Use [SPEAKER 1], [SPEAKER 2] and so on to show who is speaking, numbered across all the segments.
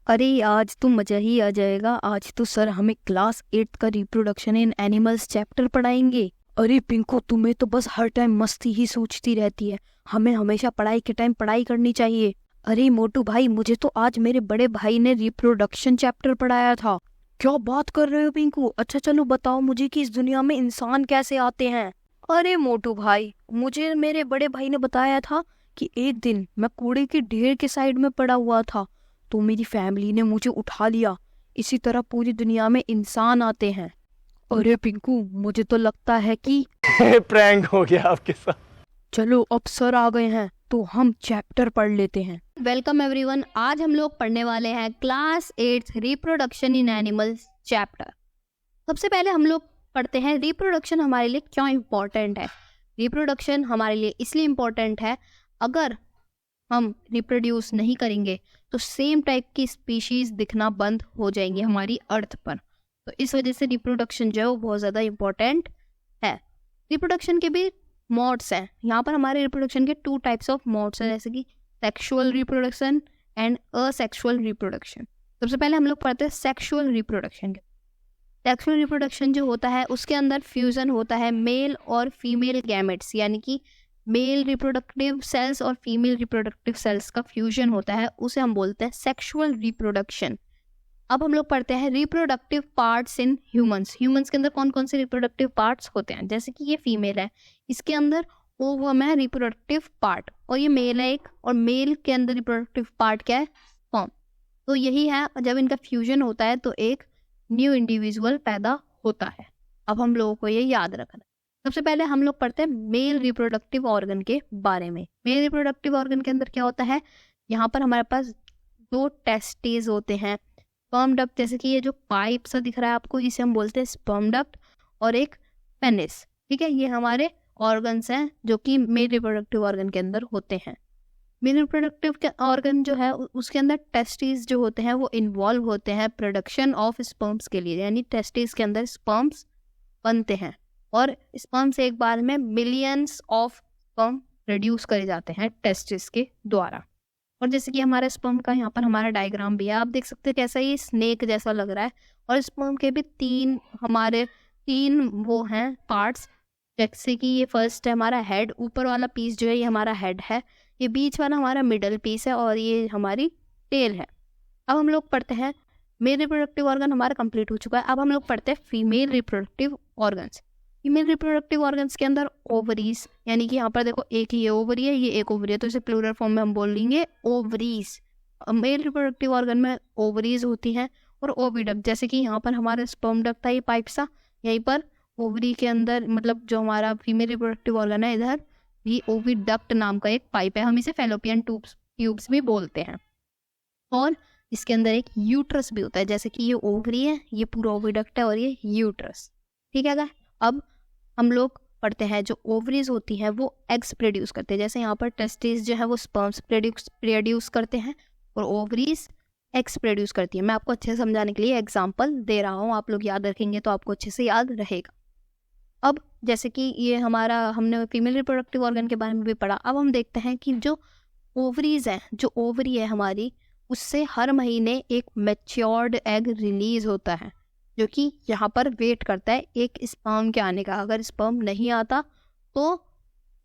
[SPEAKER 1] अरे आज तो मजा ही आ जाएगा। आज तो सर हमें क्लास 8 का रिप्रोडक्शन इन एनिमल्स चैप्टर पढ़ाएंगे। अरे पिंको, तुम्हें तो बस हर टाइम मस्ती ही सोचती रहती है। हमें हमेशा पढ़ाई के टाइम पढ़ाई करनी चाहिए। अरे मोटू भाई, मुझे तो आज मेरे बड़े भाई ने रिप्रोडक्शन चैप्टर पढ़ाया था। क्या बात कर रहे हो पिंकू? अच्छा चलो बताओ मुझे कि इस दुनिया में इंसान कैसे आते हैं। अरे मोटू भाई, मुझे मेरे बड़े भाई ने बताया था कि एक दिन मैं कूड़े के ढेर के साइड में पड़ा हुआ था, तो मेरी फैमिली ने मुझे उठा लिया। इसी तरह पूरी दुनिया में इंसान आते हैं। अरे पिंकू, मुझे तो लगता है कि
[SPEAKER 2] प्रैंक हो गया आपके साथ।
[SPEAKER 1] चलो अब सर आ गए हैं तो हम चैप्टर पढ़ लेते हैं।
[SPEAKER 3] Welcome everyone. आज हम लोग पढ़ने वाले हैं class 8 reproduction in animals chapter. सबसे पहले हम लोग पढ़ते हैं रिप्रोडक्शन हमारे लिए क्यों इम्पोर्टेंट है। रिप्रोडक्शन हमारे लिए इसलिए इम्पोर्टेंट है, अगर हम रिप्रोड्यूस नहीं करेंगे तो सेम टाइप की स्पीशीज दिखना बंद हो जाएंगी हमारी अर्थ पर। तो इस वजह से रिप्रोडक्शन जो है वो बहुत ज़्यादा इम्पोर्टेंट है। रिप्रोडक्शन के भी मोड्स हैं। यहाँ पर हमारे रिप्रोडक्शन के 2 टाइप्स ऑफ मोड्स हैं, जैसे कि sexual reproduction and asexual reproduction. सबसे पहले हम लोग पढ़ते हैं सेक्सुअल रिप्रोडक्शन के। सेक्सुअल रिप्रोडक्शन जो होता है उसके अंदर फ्यूजन होता है मेल और फीमेल गैमेट्स, यानी कि मेल रिप्रोडक्टिव सेल्स और फीमेल रिप्रोडक्टिव सेल्स का फ्यूजन होता है, उसे हम बोलते हैं सेक्सुअल रिप्रोडक्शन। अब हम लोग पढ़ते हैं reproductive parts in humans. Humans के अंदर कौन कौन से रिप्रोडक्टिव पार्ट्स होते हैं, जैसे कि ये फीमेल है, इसके अंदर ओवम है रिप्रोडक्टिव पार्ट, और ये मेल है एक, और मेल के अंदर रिप्रोडक्टिव पार्ट क्या है, स्पर्म। तो यही है, जब इनका फ्यूजन होता है तो एक न्यू इंडिविजुअल पैदा होता है। अब हम लोगों को ये याद रखना है। सबसे पहले हम लोग पढ़ते हैं मेल रिप्रोडक्टिव ऑर्गन के बारे में। मेल रिप्रोडक्टिव ऑर्गन के अंदर क्या होता है, यहाँ पर हमारे पास 2 टेस्टिस होते हैं, स्पर्म डक्ट, जैसे कि ये जो पाइप सा दिख रहा है आपको, इसे हम बोलते हैं स्पर्म डक्ट, और एक पेनिस। ठीक है, ये हमारे ऑर्गन्स हैं जो कि मेल रिप्रोडक्टिव ऑर्गन के अंदर होते हैं। मेल रिप्रोडक्टिव के ऑर्गन जो है उसके अंदर टेस्टिस जो होते हैं वो इन्वॉल्व होते हैं प्रोडक्शन ऑफ स्पर्म्स के लिए, यानी टेस्टिस के अंदर स्पर्म्स बनते हैं, और स्पर्म से एक बार में मिलियंस ऑफ स्पर्म प्रोड्यूस करे जाते हैं टेस्टिस के द्वारा। और जैसे कि हमारे स्पर्म का यहाँ पर हमारा डायग्राम भी है, आप देख सकते हैं कैसा ये स्नेक जैसा लग रहा है। और स्पर्म के भी 3 वो हैं पार्ट्स, जैसे कि ये फर्स्ट है हमारा हेड, ऊपर वाला पीस जो है ये हमारा हेड है, ये बीच वाला हमारा मिडल पीस है, और ये हमारी टेल है। अब हम लोग पढ़ते हैं, मेल रिप्रोडक्टिव ऑर्गन हमारा कंप्लीट हो चुका है। अब हम लोग पढ़ते हैं female reproductive organs. Female reproductive organs के अंदर ओवरीज, यानी कि यहाँ पर देखो एक ही ओवरी है, ये एक ओवरी है, तो इसे प्लूरल फॉर्म में हम बोल लेंगे ओवरीज। मेल रिप्रोडक्टिव ऑर्गन में ओवरीज होती हैं, और ओविडक्ट, जैसे कि यहाँ पर हमारा स्पर्म डक्ट था ये पाइप सा, यहीं पर ओवरी के अंदर, मतलब जो हमारा फीमेल रिप्रोडक्टिव ऑर्गन है इधर, ये ओविडक्ट नाम का एक पाइप है, हम इसे फैलोपियन ट्यूब्स भी बोलते हैं। और इसके अंदर एक यूट्रस भी होता है, जैसे कि ये ओवरी है, ये पूरा ओविडक्ट है, और ये यूट्रस। ठीक है। अब हम लोग पढ़ते हैं, जो ओवरीज होती हैं वो एग्स प्रोड्यूस करते हैं, जैसे यहाँ पर टेस्टिस जो है वो स्पर्म्स प्रोड्यूस करते हैं, और ओवरीज एग्स प्रोड्यूस करती है। मैं आपको अच्छे से समझाने के लिए एग्जांपल दे रहा हूँ, आप लोग याद रखेंगे तो आपको अच्छे से याद रहेगा। अब जैसे कि ये हमारा, हमने फीमेल रिप्रोडक्टिव ऑर्गन के बारे में भी पढ़ा। अब हम देखते हैं कि जो ओवरीज हैं, जो ओवरी है हमारी, उससे हर महीने एक मैच्योर्ड एग रिलीज होता है, जो कि यहाँ पर वेट करता है एक स्पर्म के आने का। अगर स्पर्म नहीं आता तो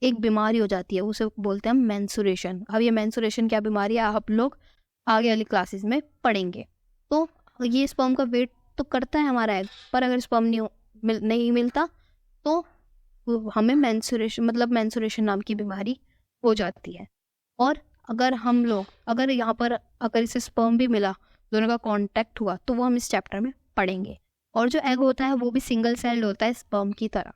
[SPEAKER 3] एक बीमारी हो जाती है, उसे बोलते हैं मेंसुरेशन। अब ये मेंसुरेशन क्या बीमारी है आप लोग आगे वाली क्लासेस में पढ़ेंगे। तो ये स्पर्म का वेट तो करता है हमारा एग, पर अगर स्पर्म नहीं मिलता तो हमें मेंसुरेशन नाम की बीमारी हो जाती है। और अगर यहाँ पर अगर इसे स्पर्म भी मिला, दोनों का कांटेक्ट हुआ, तो वो हम इस चैप्टर में पढ़ेंगे। और जो एग होता है वो भी सिंगल सेल्ड होता है स्पर्म की तरह।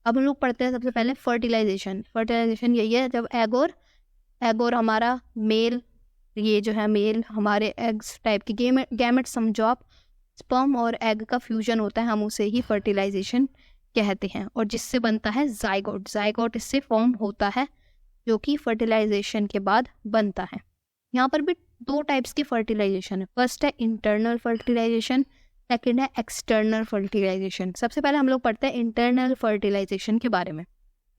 [SPEAKER 3] अब हम लोग पढ़ते हैं सबसे पहले फर्टिलाइजेशन यही है, जब एग और हमारा मेल, ये जो है मेल हमारे एग्स टाइप की गैमेट समझो आप, स्पर्म और एग का फ्यूजन होता है, हम उसे ही फर्टिलाइजेशन कहते हैं, और जिससे बनता है जाइगोट इससे फॉर्म होता है, जो कि फर्टिलाइजेशन के बाद बनता है। यहाँ पर भी 2 टाइप्स की फर्टिलाइजेशन है। फर्स्ट है इंटरनल फर्टिलाइजेशन, सेकेंड है एक्सटर्नल फर्टिलाइजेशन। सबसे पहले हम लोग पढ़ते हैं इंटरनल फर्टिलाइजेशन के बारे में।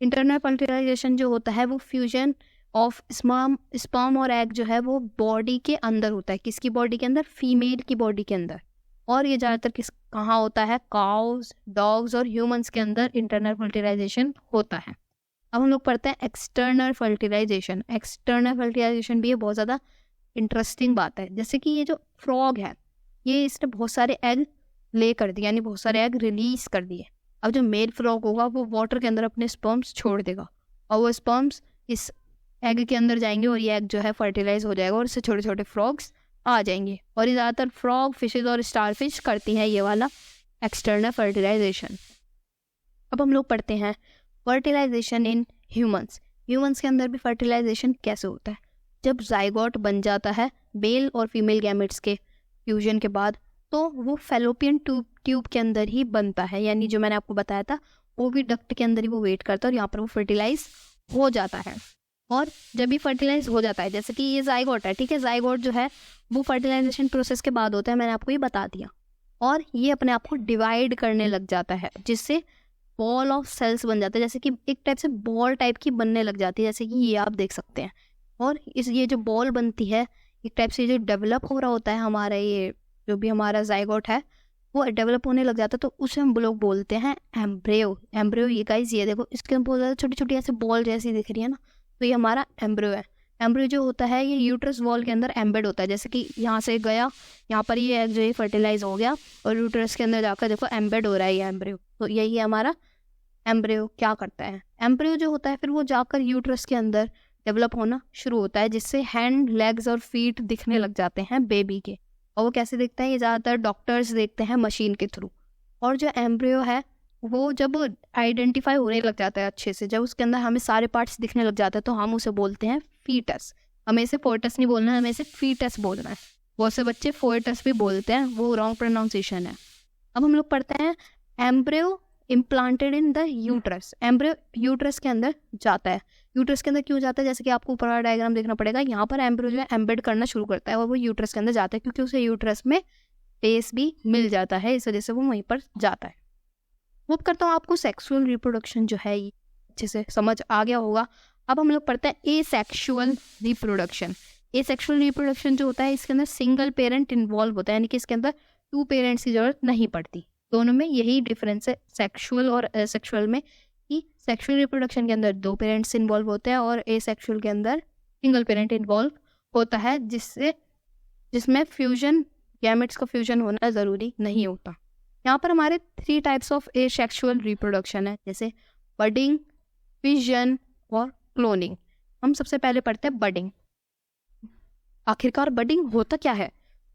[SPEAKER 3] इंटरनल फर्टिलाइजेशन जो होता है वो फ्यूजन ऑफ स्पर्म और एग जो है वो बॉडी के अंदर होता है। किसकी बॉडी के अंदर? फीमेल की बॉडी के अंदर। और ये ज़्यादातर कहाँ होता है? काउज, डॉग्स और ह्यूमंस के अंदर इंटरनल फर्टिलाइजेशन होता है। अब हम लोग पढ़ते हैं एक्सटर्नल फर्टिलाइजेशन। एक्सटर्नल फर्टिलाइजेशन भी ये बहुत ज़्यादा इंटरेस्टिंग बात है। जैसे कि ये जो फ्रॉग है, ये इसने बहुत सारे एग ले कर दिए, यानी बहुत सारे एग रिलीज कर दिए। अब जो मेल फ्रॉग होगा वो वाटर के अंदर अपने स्पर्म्स छोड़ देगा और वो स्पर्म्स इस एग के अंदर जाएंगे और ये एग जो है फर्टिलाइज हो जाएगा और इससे छोटे छोटे फ्रॉग्स आ जाएंगे। और ये ज़्यादातर फ्रॉग, फिशेज और स्टारफिश करती हैं ये वाला एक्सटर्नल फर्टिलाइजेशन। अब हम लोग पढ़ते हैं फर्टिलाइजेशन इन ह्यूमंस। ह्यूमंस के अंदर भी फर्टिलाइजेशन कैसे होता है? जब जाइगोट बन जाता है मेल और फीमेल गैमेट्स के फ्यूजन के बाद, तो वो फैलोपियन ट्यूब के अंदर ही बनता है, यानी जो मैंने आपको बताया था ओविडक्ट के अंदर ही वो वेट करता है और यहाँ पर वो फर्टिलाइज हो जाता है। और जब भी फर्टिलाइज हो जाता है, जैसे कि ये जाइगोट है, ठीक है, जाइगोट जो है वो फर्टिलाइजेशन प्रोसेस के बाद होता है, मैंने आपको ये बता दिया। और ये अपने आप को डिवाइड करने लग जाता है, जिससे बॉल ऑफ सेल्स बन जाता है, जैसे कि एक टाइप से बॉल टाइप की बनने लग जाती है, जैसे कि ये आप देख सकते हैं। और ये जो बॉल बनती है, एक टाइप से जो डेवलप हो रहा होता है हमारा ये जो भी हमारा जाइगोट है वो डेवलप होने लग जाता है, तो उसे हम लोग बोलते हैं एम्ब्रियो। एम्ब्रियो ये गाइस, ये देखो इसके अंदर बहुत ज़्यादा छोटी छोटी ऐसे बॉल जैसी दिख रही है ना, तो ये हमारा एम्ब्रियो है। एम्ब्रियो जो होता है ये यूट्रस वॉल के अंदर एम्बेड होता है, जैसे कि यहाँ से गया, यहाँ पर ये एग जो है फर्टिलाइज हो गया और यूट्रस के अंदर जाकर देखो एम्बेड हो रहा है ये एम्ब्रियो। तो यही है हमारा एम्ब्रियो। क्या करता है एम्ब्रियो जो होता है, फिर वो जाकर यूट्रस के अंदर डेवलप होना शुरू होता है, जिससे हैंड, लेग्स और फीट दिखने लग जाते हैं बेबी के। और वो कैसे दिखता है? ये ज़्यादातर डॉक्टर्स देखते हैं मशीन के थ्रू। और जो एम्ब्रियो है वो जब आइडेंटिफाई होने लग जाता है अच्छे से, जब उसके अंदर हमें सारे पार्ट्स दिखने लग जाते हैं, तो हम उसे बोलते हैं फीटस। हमें इसे फोर्टस नहीं बोलना है, हमें इसे फीटस बोलना है। बहुत से बच्चे फोर्टस भी बोलते हैं, वो रॉन्ग प्रोनाउंसिएशन है। अब हम लोग पढ़ते हैं embryo implanted in the uterus. Embryo uterus के अंदर जाता है। यूट्रस के अंदर क्यों जाता है? जैसे कि आपको ऊपर वाला डायग्राम देखना पड़ेगा, यहाँ पर एम्ब्रियो जो है एम्बेड करना शुरू करता है और वो यूट्रस के अंदर जाता है, क्योंकि उसे यूट्रस में स्पेस भी मिल जाता है, इस वजह से वो वहीं पर जाता है। होप करता हूँ आपको सेक्सुअल रिप्रोडक्शन जो है ये अच्छे से समझ आ गया होगा। अब हम लोग पढ़ते हैं एसेक्सुअल रिप्रोडक्शन। एसेक्सुअल रिप्रोडक्शन जो होता है, इसके अंदर सिंगल पेरेंट इन्वॉल्व होता है, यानी कि इसके अंदर 2 पेरेंट्स की जरूरत नहीं पड़ती। दोनों में यही डिफरेंस है सेक्सुअल और एसेक्सुअल में, कि सेक्सुअल रिप्रोडक्शन के अंदर 2 पेरेंट्स इन्वॉल्व होते हैं और एसेक्सुअल के अंदर सिंगल पेरेंट इन्वॉल्व होता है, जिसमें फ्यूजन, गैमेट्स का फ्यूजन होना ज़रूरी नहीं होता। यहाँ पर हमारे 3 टाइप्स ऑफ एसेक्सुअल रिप्रोडक्शन है, जैसे बडिंग, फिजन और क्लोनिंग। हम सबसे पहले पढ़ते हैं बडिंग। आखिरकार बडिंग होता क्या है?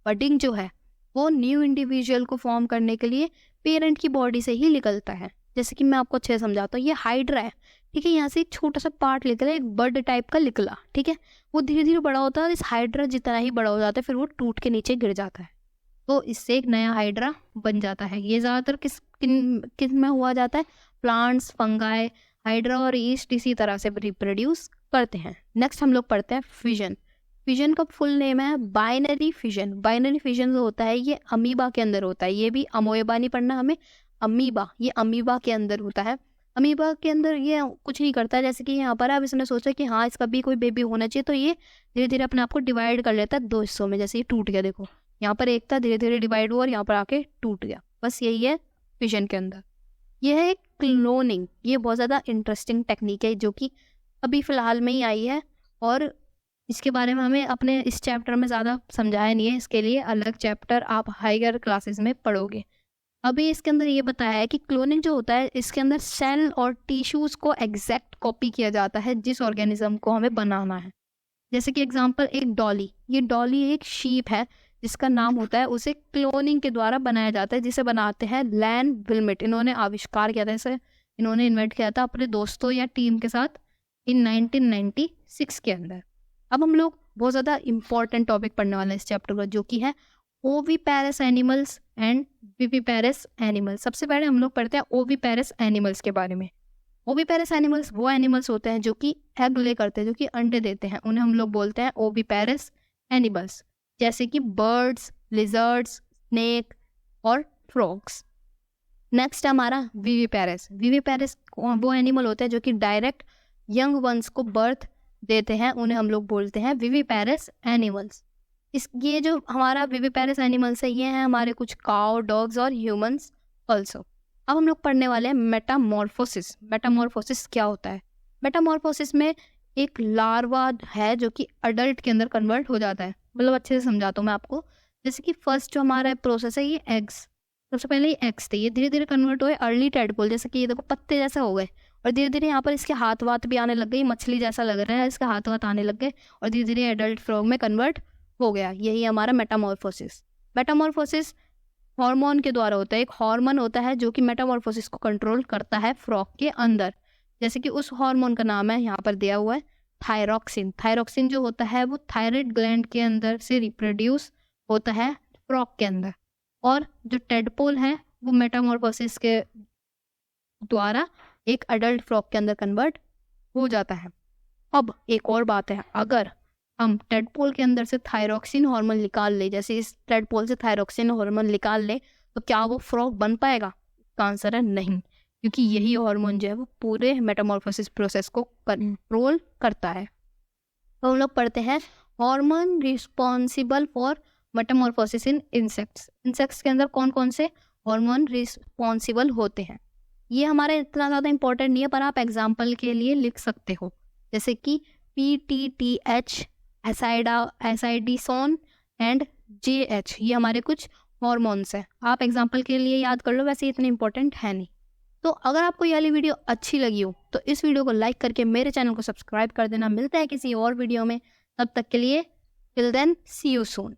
[SPEAKER 3] बडिंग जो है वो न्यू इंडिविजुअल को फॉर्म करने के लिए पेरेंट की बॉडी से ही निकलता है। जैसे कि मैं आपको अच्छे से समझाता हूँ, ये हाइड्रा है, ठीक है, यहाँ से एक छोटा सा पार्ट निकला, एक बर्ड टाइप का निकला, ठीक है, वो धीरे धीरे बड़ा होता है, इस हाइड्रा जितना ही बड़ा हो जाता है फिर वो टूट के नीचे गिर जाता है, तो इससे एक नया हाइड्रा बन जाता है। ये ज़्यादातर किस में हुआ जाता है? प्लांट्स, फंगाई, हाइड्रा और ईस्ट इसी तरह से रिप्रोड्यूस करते हैं। नेक्स्ट हम लोग पढ़ते हैं फिजन। फिजन का फुल नेम है बाइनरी फिजन। बाइनरी फिजन जो होता है ये अमीबा के अंदर होता है, ये भी अमोएबा नहीं पढ़ना हमें, अमीबा, ये अमीबा के अंदर होता है। अमीबा के अंदर ये कुछ नहीं करता है, जैसे कि यहाँ पर अब इसने सोचा कि हाँ इसका भी कोई बेबी होना चाहिए, तो ये धीरे धीरे अपने आप को डिवाइड कर लेता है 2 हिस्सों में। जैसे ये टूट गया, देखो यहाँ पर एक था, धीरे धीरे डिवाइड हुआ और यहाँ पर आके टूट गया, बस यही है फिजन के अंदर। यह है क्लोनिंग। ये बहुत ज़्यादा इंटरेस्टिंग टेक्निक है जो कि अभी फ़िलहाल में ही आई है और इसके बारे में हमें अपने इस चैप्टर में ज़्यादा समझाया नहीं है, इसके लिए अलग चैप्टर आप हायर क्लासेस में पढ़ोगे। अभी इसके अंदर ये बताया है कि क्लोनिंग जो होता है इसके अंदर सेल और टिश्यूज़ को एग्जैक्ट कॉपी किया जाता है जिस ऑर्गेनिज्म को हमें बनाना है। जैसे कि एग्जांपल एक डॉली, ये डॉली एक शीप है जिसका नाम होता है, उसे क्लोनिंग के द्वारा बनाया जाता है, जिसे बनाते हैं लैन विल्मेट। इन्होंने आविष्कार किया था, इसे इन्होंने इन्वेंट किया था अपने दोस्तों या टीम के साथ इन 1996 के अंदर। अब हम लोग बहुत ज़्यादा इंपॉर्टेंट टॉपिक पढ़ने वाले हैं इस चैप्टर का, जो कि है oviparous animals and viviparous animals. सबसे पहले हम लोग पढ़ते हैं ओविपेरस एनिमल्स के बारे में। ओविपेरस एनिमल्स वो एनिमल्स होते हैं जो कि एग ले करते हैं, जो कि अंडे देते हैं, उन्हें हम लोग बोलते हैं ओविपेरस एनिमल्स, जैसे कि बर्ड्स, लिजर्ड्स, स्नेक और फ्रॉग्स। नेक्स्ट हमारा विविपेरस। विविपेरस वो एनिमल होता है जो कि डायरेक्ट यंग वंस को बर्थ देते हैं उन्हें हम लोग बोलते हैं विविपेरस एनिमल्स। ये जो हमारा विविपेरस एनिमल्स है ये हैं हमारे कुछ काउ, डॉग्स और ह्यूमंस ऑल्सो। अब हम लोग पढ़ने वाले हैं मेटामॉर्फोसिस। मेटामॉर्फोसिस क्या होता है? मेटामॉर्फोसिस में एक लार्वा है जो कि अडल्ट के अंदर कन्वर्ट हो जाता है। मतलब अच्छे से समझाता हूँ मैं आपको। जैसे कि फर्स्ट जो हमारा प्रोसेस है ये एग्स, सबसे पहले ये एग्स थे, ये धीरे धीरे कन्वर्ट हुए अर्ली टेडपोल, जैसे कि ये देखो पत्ते जैसे हो गए, और धीरे धीरे यहाँ पर इसके हाथ वाथ भी आने लग गए, मछली जैसा लग रहा है, इसके हाथ वाथ आने लग गए और धीरे धीरे एडल्ट फ्रॉग में कन्वर्ट हो गया। यही हमारा मेटामॉर्फोसिस। मेटामॉर्फोसिस हार्मोन के द्वारा होता है। एक हार्मोन होता है जो कि मेटामॉर्फोसिस को कंट्रोल करता है फ्रॉग के अंदर। जैसे कि उस हार्मोन का नाम है यहाँ पर दिया हुआ है थायरॉक्सिन। थायरॉक्सिन जो होता है वो थायराइड ग्लैंड के अंदर से रिप्रोड्यूस होता है फ्रॉग के अंदर, और जो टेडपोल है वो मेटामॉर्फोसिस के द्वारा एक अडल्ट फ्रॉग के अंदर कन्वर्ट हो जाता है। अब एक और बात है, अगर हम टेडपोल के अंदर से थायरॉक्सिन हार्मोन निकाल ले, जैसे इस टेडपोल से थायरॉक्सिन हार्मोन निकाल ले, तो क्या वो फ्रॉग बन पाएगा? इसका आंसर है नहीं, क्योंकि यही हार्मोन जो है वो पूरे मेटामॉर्फोसिस प्रोसेस को कंट्रोल करता है। तो हम लोग पढ़ते हैं hormone responsible for Metamorphosis in insects. Insects के अंदर कौन कौन से हार्मोन रिस्पॉन्सिबल होते हैं? ये हमारा इतना ज़्यादा इंपॉर्टेंट नहीं है, पर आप एग्जाम्पल के लिए लिख सकते हो, जैसे कि PTTH, एसाइडिसोन एंड JH, ये हमारे कुछ हॉर्मोन्स हैं। आप एग्जाम्पल के लिए याद कर लो, वैसे इतने इंपॉर्टेंट है नहीं। तो अगर आपको ये वाली वीडियो अच्छी लगी हो तो इस वीडियो को लाइक करके मेरे चैनल को सब्सक्राइब कर देना। मिलता है किसी और वीडियो में, तब तक के लिए till then see you soon.